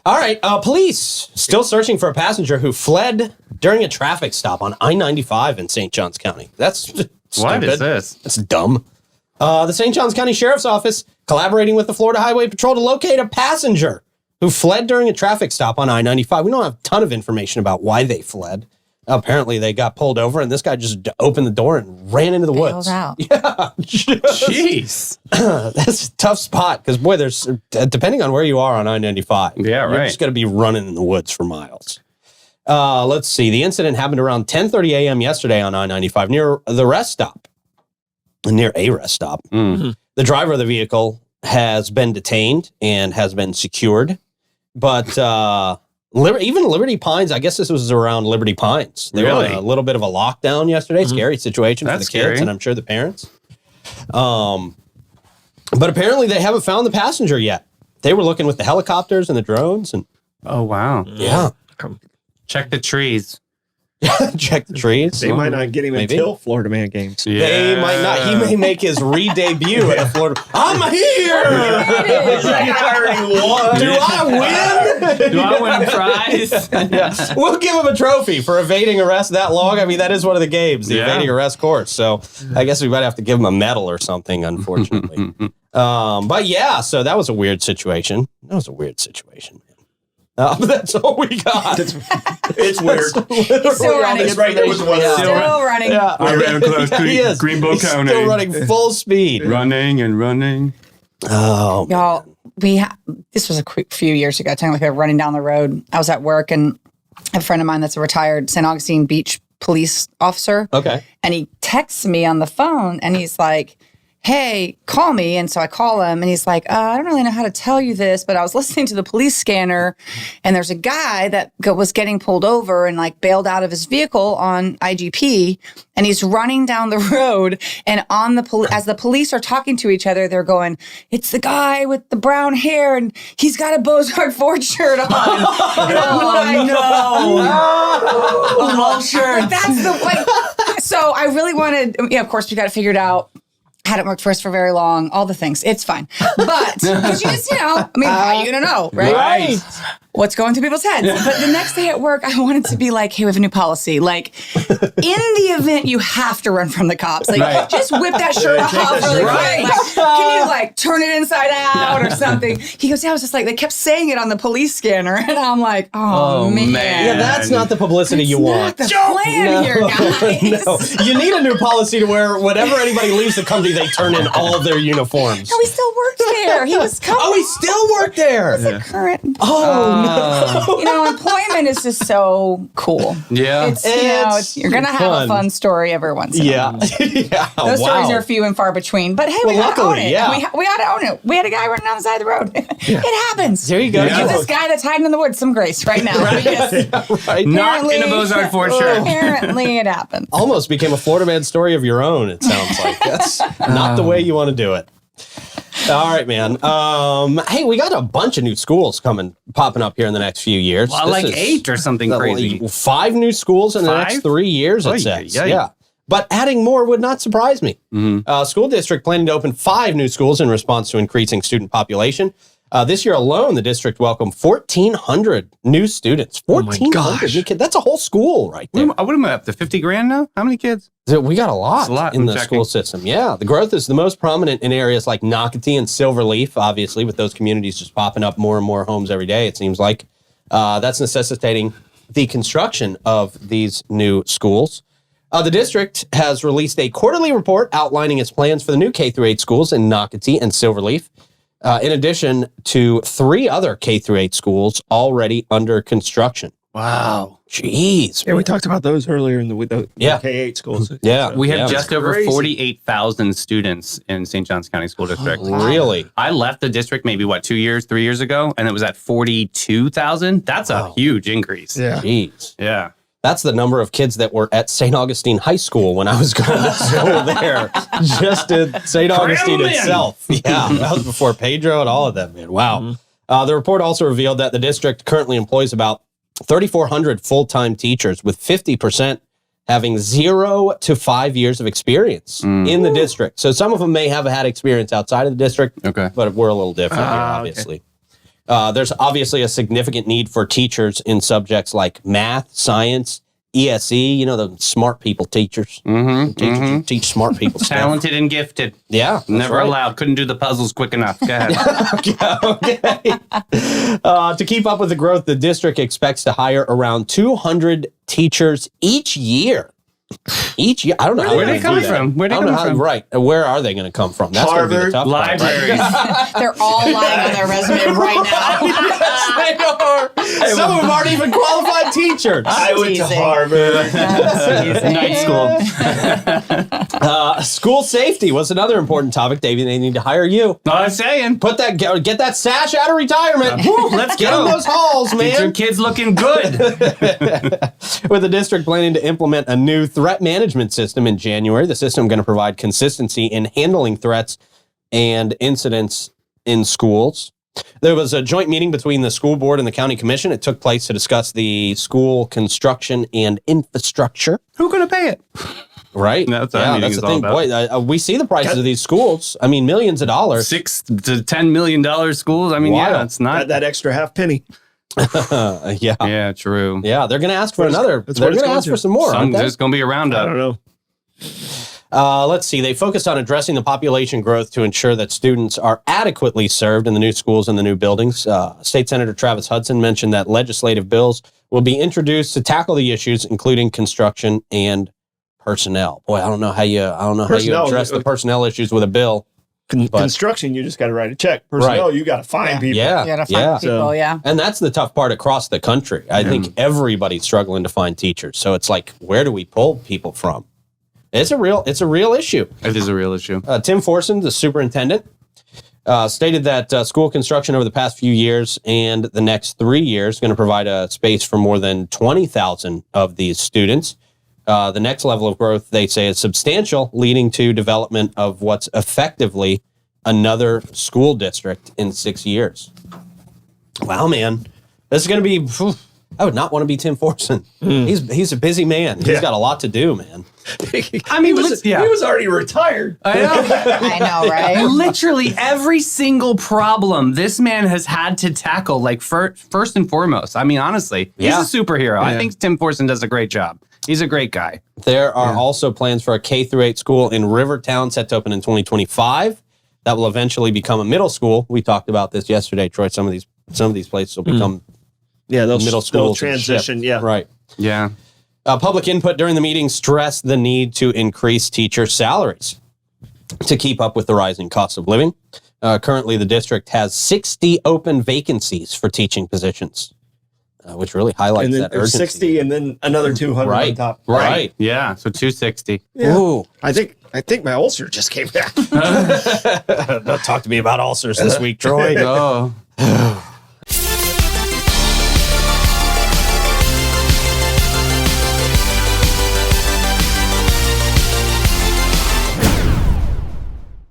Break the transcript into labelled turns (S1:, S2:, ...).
S1: All right, police still searching for a passenger who fled during a traffic stop on I-95 in St. Johns County. That's stupid.
S2: What is this?
S1: That's dumb. The St. Johns County Sheriff's Office collaborating with the Florida Highway Patrol to locate a passenger who fled during a traffic stop on I-95. We don't have a ton of information about why they fled. Apparently, they got pulled over, and this guy just opened the door and ran into the woods.
S3: Out.
S1: Yeah.
S2: Jeez.
S1: That's a tough spot because, boy, there's depending on where you are on I-95.
S2: Yeah, right.
S1: You're just going to be running in the woods for miles. Let's see. The incident happened around 10:30 a.m. yesterday on I-95 near the rest stop. Near a rest stop.
S2: Mm.
S1: The driver of the vehicle has been detained and has been secured. But even Liberty Pines, I guess this was around Liberty Pines. They were on a little bit of a lockdown yesterday. Scary situation for the kids and I'm sure the parents. But apparently they haven't found the passenger yet. They were looking with the helicopters and the drones. And
S2: oh, wow.
S1: Yeah.
S2: Check the trees.
S1: Check the trees.
S4: They might not get him until Florida Man games.
S2: Yeah.
S1: They might not. He may make his re-debut at Florida. I'm here! Do I win?
S2: Do I win a prize?
S1: Yeah. We'll give him a trophy for evading arrest that long. I mean, that is one of the games, the evading arrest course. So I guess we might have to give him a medal or something, unfortunately. But yeah, so that was a weird situation. But that's all we got.
S4: It's weird.
S3: He's still running.
S4: It's right there with the weather.
S3: Still running.
S1: Yeah.
S2: We're close to
S1: He is.
S2: Greenbow
S1: He's
S2: County.
S1: still running full speed.
S2: Running and running.
S1: Oh,
S3: Y'all, this was a few years ago, technically running down the road. I was at work and a friend of mine that's a retired St. Augustine Beach police officer.
S1: okay.
S3: And he texts me on the phone and he's like, hey, call me. And so I call him and he's like, I don't really know how to tell you this, but I was listening to the police scanner and there's a guy that was getting pulled over and like bailed out of his vehicle on IGP and he's running down the road and on the as the police are talking to each other, they're going, it's the guy with the brown hair and he's got a Bozard Ford shirt on. And I'm like,
S2: All shirt.
S3: that's the way. So I really wanted, of course, we got to figure it out. Hadn't worked for us for very long, all the things. It's fine. But, because you just, how are you going to know, right?
S1: Right.
S3: What's going through people's heads. But the next day at work, I wanted to be like, hey, we have a new policy. Like, in the event you have to run from the cops, like, just whip that shirt off really quick. Like, can you, like, turn it inside out or something? He goes, yeah, I was just like, they kept saying it on the police scanner. And I'm like, oh man.
S1: Yeah, that's not the publicity you want.
S3: That's not the plan here, guys.
S1: No, you need a new policy to where whenever anybody leaves the company, they turn in all of their uniforms.
S3: No, he still worked there. He was coming.
S1: Oh, he still worked there.
S3: The current.
S1: Oh,
S3: employment is just so cool.
S2: Yeah.
S3: It's you're going to have a fun story every once in a while.
S1: Yeah.
S3: Those stories are few and far between. But hey, we got to own it.
S1: Yeah.
S3: We got to own it. We had a guy running down the side of the road. It happens.
S1: There you go.
S3: Give this guy that's hiding in the woods some grace right now.
S1: Right.
S2: Not in a Bozard Ford shirt.
S3: Apparently it happens.
S1: Almost became a Florida Man story of your own, it sounds like. That's not the way you want to do it. All right, man. Hey, we got a bunch of new schools popping up here in the next few years.
S2: Well, like 8 or something crazy.
S1: 5 new schools in the next 3 years, it says. Yeah. But adding more would not surprise me. School district planning to open 5 new schools in response to increasing student population. This year alone, the district welcomed 1,400 new students. 1,400 new kids. That's a whole school right there.
S2: What am I up to? 50 grand now? How many kids?
S1: We got a lot in the school system. Yeah. The growth is the most prominent in areas like Nocatee and Silverleaf, obviously, with those communities just popping up more and more homes every day, it seems like. That's necessitating the construction of these new schools. The district has released a quarterly report outlining its plans for the new K-8 schools in Nocatee and Silverleaf. In addition to 3 other K-8 schools already under construction.
S2: Wow.
S1: Jeez.
S4: Yeah, we talked about those earlier in the K-8 schools.
S1: Yeah.
S2: We have just over
S4: crazy.
S2: 48,000 students in St. Johns County School District.
S1: Really?
S2: I left the district maybe, 3 years ago, and it was at 42,000. That's a huge increase.
S4: Yeah.
S1: Jeez.
S2: Yeah.
S1: That's the number of kids that were at St. Augustine High School when I was going to school there. Just at St. Augustine itself. Yeah, that was before Pedro and all of that, man. Wow. The report also revealed that the district currently employs about 3,400 full-time teachers, with 50% having 0 to 5 years of experience in the district. So some of them may have had experience outside of the district, but we're a little different here, obviously. There's obviously a significant need for teachers in subjects like math, science, ESE, the smart people teachers. Teachers who teach smart people stuff.
S2: Talented and gifted.
S1: Yeah.
S2: Never allowed. Couldn't do the puzzles quick enough. Go ahead.
S1: Okay. To keep up with the growth, the district expects to hire around 200 teachers each year. I don't know how
S2: Where are they coming from? Where are they coming from?
S1: Right. Where are they going to come from? That's going to be the tough part, right?
S2: Libraries.
S3: They're all lying on their resume right now.
S1: Yes, they are. Some of them aren't even qualified teachers.
S4: I went to Harvard.
S2: Night school.
S1: School safety was another important topic. Davey, they need to hire you.
S2: I was saying.
S1: Get that sash out of retirement.
S2: Let's
S1: Get
S2: go.
S1: in those halls, man.
S2: Get your kids looking good.
S1: With the district planning to implement a new threat management system in January, the system going to provide consistency in handling threats and incidents in schools. There was a joint meeting between the school board and the county commission. It took place to discuss the school construction and infrastructure.
S2: Who's going to pay it?
S1: Right.
S2: That's what
S1: that's the thing. Boy, we see the prices of these schools. I mean, millions of dollars.
S2: $6 to $10 million schools. I mean,
S1: Wild.
S2: yeah, it's not.
S4: that extra half penny.
S1: Yeah.
S2: Yeah, true.
S1: Yeah, they're going to ask for another.
S4: that's
S1: They're
S4: what it's
S1: going to
S4: going
S1: ask
S4: to.
S1: for some more, aren't they?
S2: There's going to be a
S4: I
S2: roundup.
S4: don't know.
S1: Let's see. They focused on addressing the population growth to ensure that students are adequately served in the new schools and the new buildings. State Senator Travis Hudson mentioned that legislative bills will be introduced to tackle the issues, including construction and personnel. Boy, I don't know how you address the personnel issues with a bill.
S4: Construction, you just got to write a check. Personnel, you got to find people.
S1: Yeah,
S3: You gotta find people, yeah.
S1: And that's the tough part across the country. I think everybody's struggling to find teachers. So it's like, where do we pull people from? It's a real issue.
S2: It is a real issue.
S1: Tim Forson, the superintendent, stated that school construction over the past few years and the next 3 years is going to provide a space for more than 20,000 of these students. The next level of growth, they say, is substantial, leading to development of what's effectively another school district in 6 years. Wow, man. This is going to be... I would not want to be Tim Forson. He's a busy man. He's got a lot to do, man.
S2: I mean,
S4: he was already retired.
S2: I know.
S3: I know, right?
S2: Literally every single problem this man has had to tackle, like first and foremost. I mean, honestly, he's a superhero. I think Tim Forson does a great job. He's a great guy.
S1: There are also plans for a K-8 school in Rivertown set to open in 2025. That will eventually become a middle school. We talked about this yesterday, Troy. Some of these places will become middle schools.
S4: Transition. Yeah.
S1: Right.
S2: Yeah.
S1: Public input during the meeting stressed the need to increase teacher salaries to keep up with the rising cost of living. Currently, the district has 60 open vacancies for teaching positions, which really highlights that urgency.
S4: 60 and then another 200 on top.
S1: Right.
S2: Yeah. So 260.
S4: Yeah.
S1: Ooh.
S4: I think my ulcer just came back.
S1: Don't talk to me about ulcers this week, Troy.
S2: Oh.